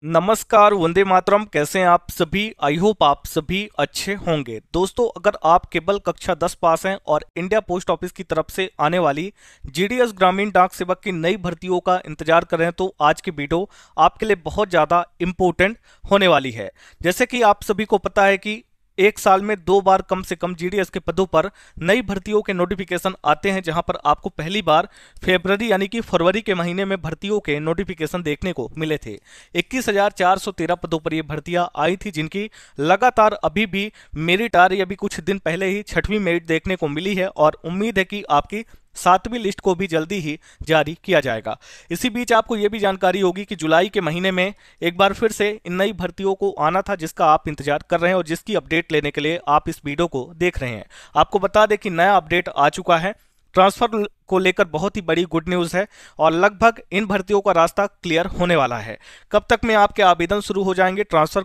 नमस्कार, वंदे मातरम। कैसे हैं आप सभी? आई होप आप सभी अच्छे होंगे। दोस्तों, अगर आप केवल कक्षा 10 पास हैं और इंडिया पोस्ट ऑफिस की तरफ से आने वाली जीडीएस ग्रामीण डाक सेवक की नई भर्तियों का इंतजार कर रहे हैं तो आज की वीडियो आपके लिए बहुत ज़्यादा इम्पोर्टेंट होने वाली है। जैसे कि आप सभी को पता है कि एक साल में 2 बार कम से कम जीडीएस के पदों पर नई भर्तियों के नोटिफिकेशन आते हैं, जहां पर आपको पहली बार फरवरी यानी कि फरवरी के महीने में भर्तियों के नोटिफिकेशन देखने को मिले थे। 21,413 पदों पर ये भर्तियां आई थी, जिनकी लगातार अभी भी मेरिट आ रही है। अभी कुछ दिन पहले ही 6वीं मेरिट देखने को मिली है और उम्मीद है कि आपकी 7वीं लिस्ट को भी जल्दी ही जारी किया जाएगा। इसी बीच आपको यह भी जानकारी होगी कि जुलाई के महीने में एक बार फिर से इन नई भर्तियों को आना था, जिसका आप इंतजार कर रहे हैं और जिसकी अपडेट लेने के लिए आप इस वीडियो को देख रहे हैं। आपको बता दें कि नया अपडेट आ चुका है। ट्रांसफर को लेकर बहुत ही बड़ी गुड न्यूज़ है और लगभग इन भर्तियों का रास्ता क्लियर होने वाला है। कब तक में आपके आवेदन शुरू हो जाएंगे, ट्रांसफर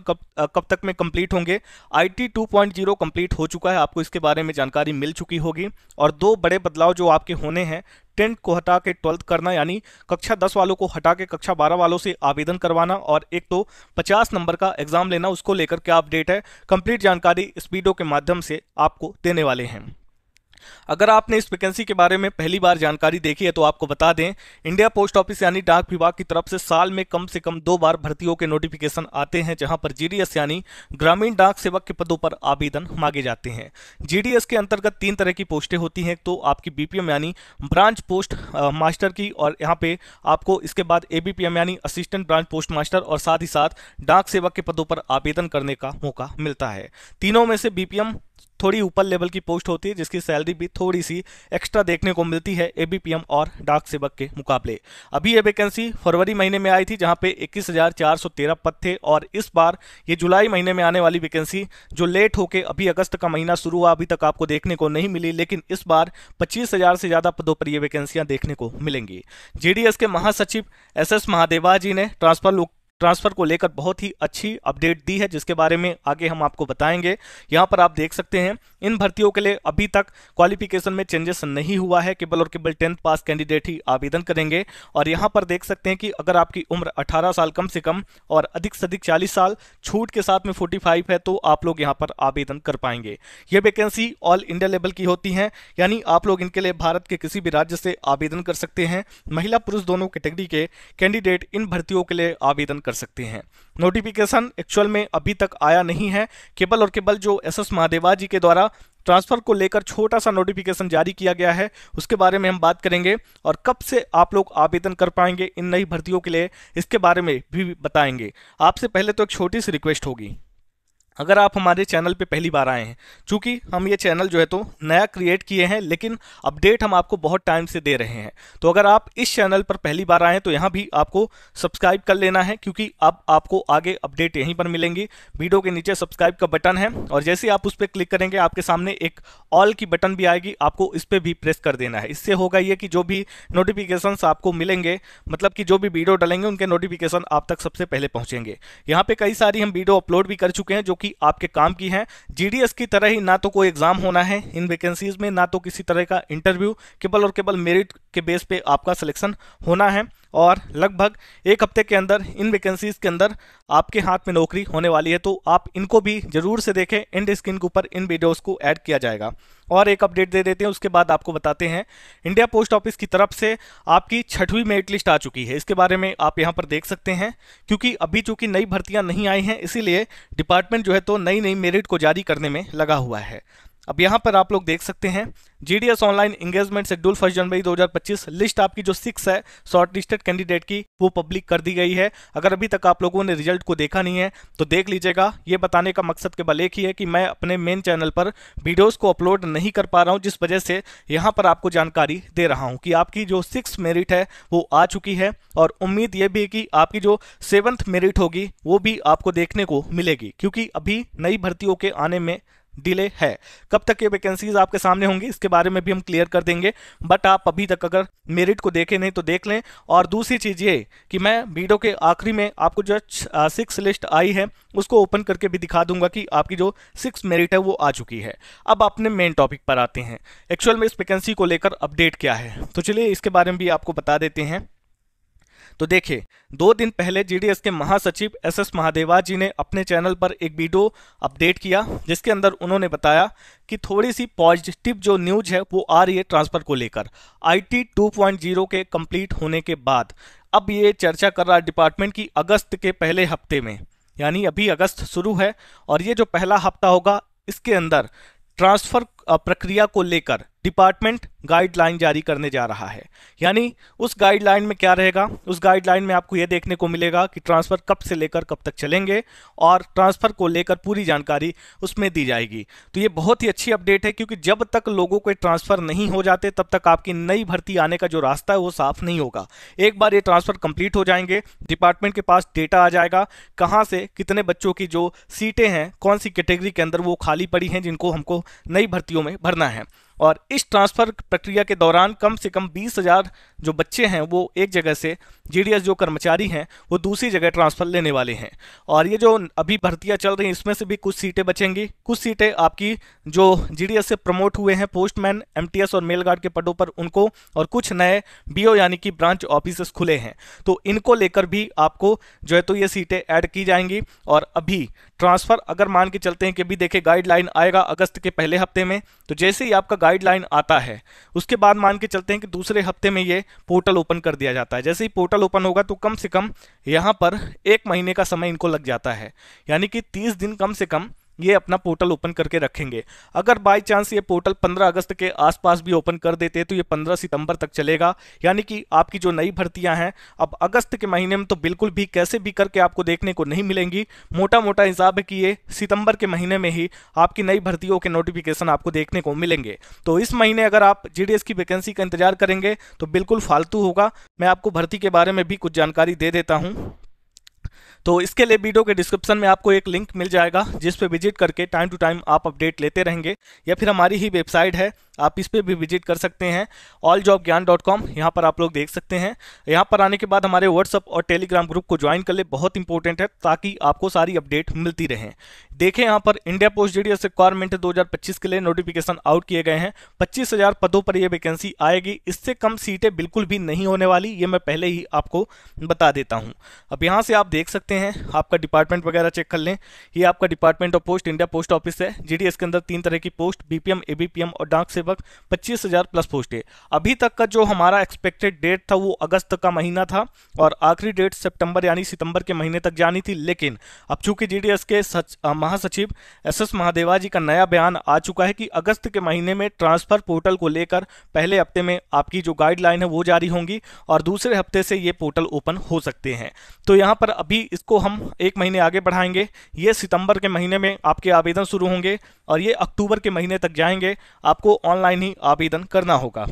कब तक में कंप्लीट होंगे? आईटी 2.0 कंप्लीट हो चुका है, आपको इसके बारे में जानकारी मिल चुकी होगी। और दो बड़े बदलाव जो आपके होने हैं, 10th को हटा के 12th करना, यानी कक्षा 10 वालों को हटा के कक्षा 12 वालों से आवेदन करवाना, और एक तो 50 नंबर का एग्जाम लेना। उसको लेकर क्या अपडेट है, कंप्लीट जानकारी इस वीडियो के माध्यम से आपको देने वाले हैं। अगर आपने इस वैकेंसी के बारे में पहली बार जानकारी देखी है तो आपको बता दें, इंडिया पोस्ट ऑफिस यानी डाक विभाग की तरफ से साल में कम से कम 2 बार भर्तियों के नोटिफिकेशन आते हैं, जहां पर जीडीएस यानी ग्रामीण डाक सेवक के पदों पर आवेदन मांगे जाते हैं। जीडीएस के अंतर्गत 3 तरह की पोस्टें होती हैं, तो आपकी बीपीएम यानी ब्रांच पोस्ट मास्टर की, और यहाँ पे आपको इसके बाद एबीपीएम यानी असिस्टेंट ब्रांच पोस्ट मास्टर, और साथ ही साथ डाक सेवक के पदों पर आवेदन करने का मौका मिलता है। तीनों में से बीपीएम थोड़ी ऊपर लेवल की पोस्ट होती है, जिसकी सैलरी भी थोड़ी सी एक्स्ट्रा देखने को मिलती है एबीपीएम और डाक सेवक के मुकाबले। अभी ये वैकेंसी फरवरी महीने में आई थी, जहां पे 21,413 पद थे, और इस बार ये जुलाई महीने में आने वाली वैकेंसी जो लेट होके अभी अगस्त का महीना शुरू हुआ, अभी तक आपको देखने को नहीं मिली, लेकिन इस बार 25,000 से ज़्यादा पदों पर ये वैकेंसियां देखने को मिलेंगी। जेडीएस के महासचिव एस महादेवा जी ने ट्रांसफर को लेकर बहुत ही अच्छी अपडेट दी है, जिसके बारे में आगे हम आपको बताएंगे। यहां पर आप देख सकते हैं, इन भर्तियों के लिए अभी तक क्वालिफिकेशन में चेंजेस नहीं हुआ है, केवल और केवल 10th पास कैंडिडेट ही आवेदन करेंगे। और यहां पर देख सकते हैं कि अगर आपकी उम्र 18 साल कम से कम और अधिक से अधिक 40 साल, छूट के साथ में 45 है, तो आप लोग यहां पर आवेदन कर पाएंगे। ये वैकेंसी ऑल इंडिया लेवल की होती है, यानी आप लोग इनके लिए भारत के किसी भी राज्य से आवेदन कर सकते हैं। महिला पुरुष दोनों कैटेगरी के कैंडिडेट इन भर्तियों के लिए आवेदन कर सकते हैं। नोटिफिकेशन एक्चुअल में अभी तक आया नहीं है, केवल और केवल जो एस महादेवा जी के द्वारा ट्रांसफर को लेकर छोटा सा नोटिफिकेशन जारी किया गया है, उसके बारे में हम बात करेंगे, और कब से आप लोग आवेदन कर पाएंगे इन नई भर्तियों के लिए, इसके बारे में भी बताएंगे। आपसे पहले तो एक छोटी सी रिक्वेस्ट होगी, अगर आप हमारे चैनल पे पहली बार आए हैं, चूंकि हम ये चैनल जो है तो नया क्रिएट किए हैं, लेकिन अपडेट हम आपको बहुत टाइम से दे रहे हैं, तो अगर आप इस चैनल पर पहली बार आए हैं तो यहाँ भी आपको सब्सक्राइब कर लेना है, क्योंकि अब आपको आगे अपडेट यहीं पर मिलेंगी। वीडियो के नीचे सब्सक्राइब का बटन है, और जैसे आप उस पर क्लिक करेंगे आपके सामने एक ऑल की बटन भी आएगी, आपको इस पर भी प्रेस कर देना है। इससे होगा ये कि जो भी नोटिफिकेशन आपको मिलेंगे, मतलब कि जो भी वीडियो डालेंगे उनके नोटिफिकेशन आप तक सबसे पहले पहुंचेंगे। यहाँ पे कई सारी हम वीडियो अपलोड भी कर चुके हैं जो कि आपके काम की हैं। जीडीएस की तरह ही ना तो कोई एग्जाम होना है इन वैकेंसीज में, ना तो किसी तरह का इंटरव्यू, केवल और केवल मेरिट के बेस पे आपका सिलेक्शन होना है, और लगभग एक हफ्ते के अंदर इन वैकेंसीज के अंदर आपके हाथ में नौकरी होने वाली है। तो आप इनको भी जरूर से देखें, एंड स्क्रीन के ऊपर इन वीडियोस को ऐड किया जाएगा। और एक अपडेट दे देते हैं, उसके बाद आपको बताते हैं। इंडिया पोस्ट ऑफिस की तरफ से आपकी 6वीं मेरिट लिस्ट आ चुकी है, इसके बारे में आप यहाँ पर देख सकते हैं। क्योंकि अभी चूंकि नई भर्तियां नहीं आई हैं, इसीलिए डिपार्टमेंट जो है तो नई नई मेरिट को जारी करने में लगा हुआ है। अब यहाँ पर आप लोग देख सकते हैं, जीडीएस ऑनलाइन एंगेजमेंट शेड्यूल 1 जनवरी 2025, लिस्ट आपकी जो 6 है शॉर्ट लिस्टेड कैंडिडेट की, वो पब्लिक कर दी गई है। अगर अभी तक आप लोगों ने रिजल्ट को देखा नहीं है तो देख लीजिएगा। ये बताने का मकसद केवल एक ही है कि मैं अपने मेन चैनल पर वीडियोस को अपलोड नहीं कर पा रहा हूँ, जिस वजह से यहाँ पर आपको जानकारी दे रहा हूँ कि आपकी जो 6 मेरिट है वो आ चुकी है, और उम्मीद ये भी है कि आपकी जो 7th मेरिट होगी वो भी आपको देखने को मिलेगी, क्योंकि अभी नई भर्तियों के आने में डिले है। कब तक ये वैकेंसीज आपके सामने होंगी इसके बारे में भी हम क्लियर कर देंगे, बट आप अभी तक अगर मेरिट को देखे नहीं तो देख लें। और दूसरी चीज ये कि मैं वीडियो के आखिरी में आपको जो 6 लिस्ट आई है उसको ओपन करके भी दिखा दूंगा कि आपकी जो 6 मेरिट है वो आ चुकी है। अब अपने मेन टॉपिक पर आते हैं, एक्चुअल में इस वैकेंसी को लेकर अपडेट क्या है, तो चलिए इसके बारे में भी आपको बता देते हैं। तो देखिए 2 दिन पहले जीडीएस के महासचिव एसएस महादेवा जी ने अपने चैनल पर एक वीडियो अपडेट किया, जिसके अंदर उन्होंने बताया कि थोड़ी सी पॉजिटिव जो न्यूज है वो आ रही है ट्रांसफर को लेकर। आईटी 2.0 के कंप्लीट होने के बाद अब ये चर्चा कर रहा है डिपार्टमेंट की अगस्त के पहले हफ्ते में, यानी अभी अगस्त शुरू है और ये जो पहला हफ्ता होगा इसके अंदर ट्रांसफर प्रक्रिया को लेकर डिपार्टमेंट गाइडलाइन जारी करने जा रहा है। यानी उस गाइडलाइन में क्या रहेगा, उस गाइडलाइन में आपको यह देखने को मिलेगा कि ट्रांसफर कब से लेकर कब तक चलेंगे और ट्रांसफर को लेकर पूरी जानकारी उसमें दी जाएगी। तो ये बहुत ही अच्छी अपडेट है, क्योंकि जब तक लोगों के ट्रांसफर नहीं हो जाते तब तक आपकी नई भर्ती आने का जो रास्ता है वो साफ नहीं होगा। एक बार ये ट्रांसफर कंप्लीट हो जाएंगे, डिपार्टमेंट के पास डेटा आ जाएगा कहाँ से कितने बच्चों की जो सीटें हैं, कौन सी कैटेगरी के अंदर वो खाली पड़ी हैं जिनको हमको नई भर्तियों में भरना है। और इस ट्रांसफर प्रक्रिया के दौरान कम से कम 20,000 जो बच्चे हैं वो एक जगह से जीडीएस जो कर्मचारी हैं वो दूसरी जगह ट्रांसफर लेने वाले हैं। और ये जो अभी भर्तियां चल रही हैं इसमें से भी कुछ सीटें बचेंगी, कुछ सीटें आपकी जो जीडीएस से प्रमोट हुए हैं पोस्टमैन, एमटीएस और मेल गार्ड के पदों पर उनको, और कुछ नए बीओ यानी कि ब्रांच ऑफिसर्स खुले हैं, तो इनको लेकर भी आपको जो है तो ये सीटें ऐड की जाएंगी। और अभी ट्रांसफर अगर मान के चलते हैं कि अभी देखिए गाइडलाइन आएगा अगस्त के पहले हफ्ते में, तो जैसे ही आपका गाइडलाइन आता है उसके बाद मान के चलते हैं कि दूसरे हफ्ते में ये पोर्टल ओपन कर दिया जाता है। जैसे ही पोर्टल ओपन होगा तो कम से कम यहाँ पर 1 महीने का समय इनको लग जाता है, यानी कि 30 दिन कम से कम ये अपना पोर्टल ओपन करके रखेंगे। अगर बाय चांस ये पोर्टल 15 अगस्त के आसपास भी ओपन कर देते हैं तो ये 15 सितंबर तक चलेगा। यानी कि आपकी जो नई भर्तियां हैं अब अगस्त के महीने में तो बिल्कुल भी कैसे भी करके आपको देखने को नहीं मिलेंगी। मोटा मोटा हिसाब है कि ये सितंबर के महीने में ही आपकी नई भर्तियों के नोटिफिकेशन आपको देखने को मिलेंगे। तो इस महीने अगर आप जीडीएस की वैकेंसी का इंतजार करेंगे तो बिल्कुल फालतू होगा। मैं आपको भर्ती के बारे में भी कुछ जानकारी दे देता हूँ। तो इसके लिए वीडियो के डिस्क्रिप्शन में आपको एक लिंक मिल जाएगा जिस पे विजिट करके टाइम टू टाइम आप अपडेट लेते रहेंगे, या फिर हमारी ही वेबसाइट है आप इस पे भी विजिट कर सकते हैं alljobgyan.com। यहाँ पर आप लोग देख सकते हैं। यहाँ पर आने के बाद हमारे व्हाट्सअप और टेलीग्राम ग्रुप को ज्वाइन कर ले, बहुत इंपॉर्टेंट है ताकि आपको सारी अपडेट मिलती रहे। देखें यहाँ पर इंडिया पोस्ट जीडीएस रिक्वायरमेंट 2025 के लिए नोटिफिकेशन आउट किए गए हैं। 25,000 पदों पर यह वैकेंसी आएगी, इससे कम सीटें बिल्कुल भी नहीं होने वाली, ये मैं पहले ही आपको बता देता हूँ। अब यहाँ से आप देख सकते हैं, आपका डिपार्टमेंट वगैरह चेक कर लें। ये आपका department of post India post office है। जीडीएस के अंदर 3 तरह की पोस्ट, बीपीएम, एबीपीएम और डाक सेवक, 25,000 प्लस पोस्ट है। अभी तक का जो हमारा एक्सपेक्टेड डेट था वो अगस्त का महीना था और आखिरी डेट सितंबर यानी सितंबर के महीने तक जानी थी। लेकिन अब चूंकि जीडीएस के महासचिव एसएस महादेवा जी का नया बयान आ चुका है कि अगस्त के महीने में ट्रांसफर पोर्टल को लेकर पहले हफ्ते में आपकी जो गाइडलाइन है वो जारी होंगी और दूसरे हफ्ते से ये पोर्टल ओपन हो सकते हैं। तो यहाँ पर अभी इसको हम 1 महीने आगे बढ़ाएंगे। ये सितंबर के महीने में आपके आवेदन शुरू होंगे और ये अक्टूबर के महीने तक जाएंगे। आपको ऑनलाइन ही आवेदन करना होगा।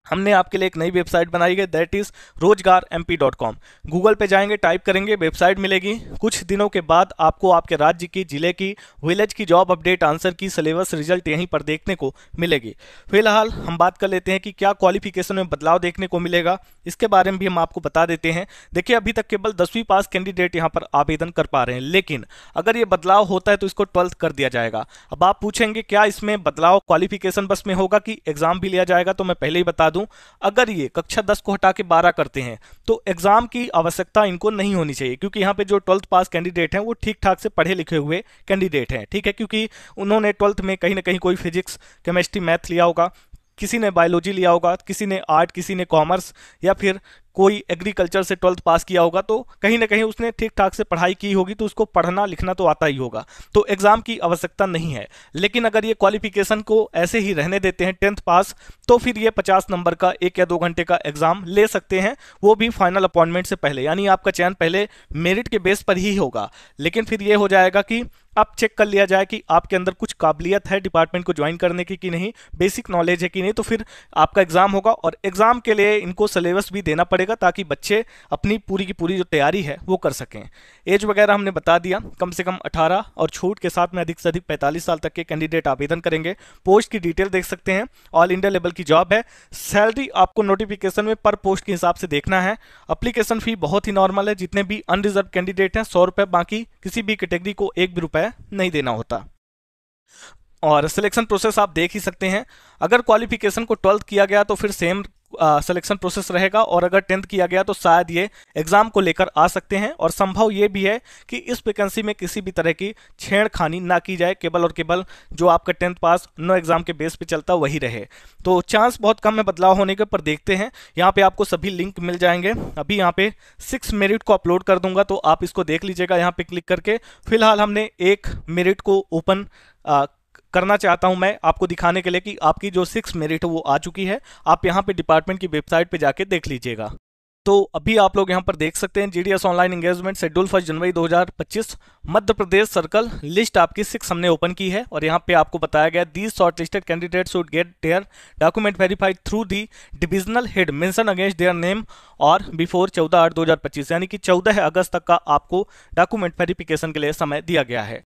हमने आपके लिए एक नई वेबसाइट बनाई है, दैट इज rozgarmp.com। गूगल पे जाएंगे, टाइप करेंगे, वेबसाइट मिलेगी। कुछ दिनों के बाद आपको आपके राज्य की, जिले की, विलेज की जॉब अपडेट, आंसर की, सिलेबस, रिजल्ट यहीं पर देखने को मिलेगी। फिलहाल हम बात कर लेते हैं कि क्या क्वालिफिकेशन में बदलाव देखने को मिलेगा, इसके बारे में भी हम आपको बता देते हैं। देखिए अभी तक केवल 10वीं पास कैंडिडेट यहाँ पर आवेदन कर पा रहे हैं, लेकिन अगर ये बदलाव होता है तो इसको 12th कर दिया जाएगा। अब आप पूछेंगे क्या इसमें बदलाव क्वालिफिकेशन बस में होगा कि एग्जाम भी लिया जाएगा, तो मैं पहले ही बता दूं अगर ये कक्षा 10 को हटा के 12 करते हैं तो एग्जाम की आवश्यकता इनको नहीं होनी चाहिए, क्योंकि यहाँ पे जो 12th पास कैंडिडेट हैं वो ठीक ठाक से पढ़े लिखे हुए कैंडिडेट हैं। ठीक है, क्योंकि उन्होंने 12th में कहीं ना कहीं कोई फिजिक्स, केमिस्ट्री, मैथ लिया होगा, किसी ने बायोलॉजी लिया होगा, किसी ने आर्ट, किसी ने कॉमर्स, या फिर कोई एग्रीकल्चर से 12th पास किया होगा, तो कहीं ना कहीं उसने ठीक ठाक से पढ़ाई की होगी, तो उसको पढ़ना लिखना तो आता ही होगा, तो एग्जाम की आवश्यकता नहीं है। लेकिन अगर ये क्वालिफिकेशन को ऐसे ही रहने देते हैं 10th पास, तो फिर ये 50 नंबर का 1 या 2 घंटे का एग्जाम ले सकते हैं, वो भी फाइनल अपॉइंटमेंट से पहले। यानी आपका चयन पहले मेरिट के बेस पर ही होगा, लेकिन फिर ये हो जाएगा कि अब चेक कर लिया जाए कि आपके अंदर कुछ काबिलियत है डिपार्टमेंट को ज्वाइन करने की कि नहीं, बेसिक नॉलेज है कि नहीं, तो फिर आपका एग्जाम होगा। और एग्जाम के लिए इनको सिलेबस भी देना पड़ेगा ताकि बच्चे अपनी पूरी की पूरी जो तैयारी है वो कर सकें। एज वगैरह हमने बता दिया, कम से कम 18 और छूट के साथ में अधिक से अधिक 45 साल तक के कैंडिडेट आवेदन करेंगे। पोस्ट की डिटेल देख सकते हैं, ऑल इंडिया लेवल की जॉब है। सैलरी आपको नोटिफिकेशन में पर पोस्ट के हिसाब से देखना है। एप्लीकेशन फी बहुत ही नॉर्मल है, जितने भी अनरिजर्व कैंडिडेट हैं 100 रुपये, बाकी किसी भी कैटेगरी को 1 भी रुपये नहीं देना होता। और सिलेक्शन प्रोसेस आप देख ही सकते हैं। अगर क्वालिफिकेशन को 12th किया गया तो फिर सेम सिलेक्शन प्रोसेस रहेगा, और अगर 10th किया गया तो शायद ये एग्जाम को लेकर आ सकते हैं। और संभव ये भी है कि इस वैकेंसी में किसी भी तरह की छेड़खानी ना की जाए, केवल और केवल जो आपका 10th पास नो एग्जाम के बेस पे चलता वही रहे। तो चांस बहुत कम है बदलाव होने के, पर देखते हैं। यहाँ पे आपको सभी लिंक मिल जाएंगे। अभी यहाँ पे 6 मेरिट को अपलोड कर दूंगा, तो आप इसको देख लीजिएगा यहाँ पे क्लिक करके। फिलहाल हमने एक मेरिट को ओपन करना चाहता हूं मैं आपको दिखाने के लिए कि आपकी जो 6 मेरिट है वो आ चुकी है। आप यहां पे डिपार्टमेंट की वेबसाइट पे जाके देख लीजिएगा। तो अभी आप लोग यहां पर देख सकते हैं जीडीएस ऑनलाइन एंगेजमेंट शेड्यूल 1 जनवरी 2025 मध्य प्रदेश सर्कल लिस्ट आपकी 6 हमने ओपन की है, और यहां पे आपको बताया गया these shortlisted candidates should get their document verified through the divisional head mention against their name और बिफोर 14/8/2025, यानी कि 14 अगस्त तक का आपको डॉक्यूमेंट वेरिफिकेशन के लिए समय दिया गया है।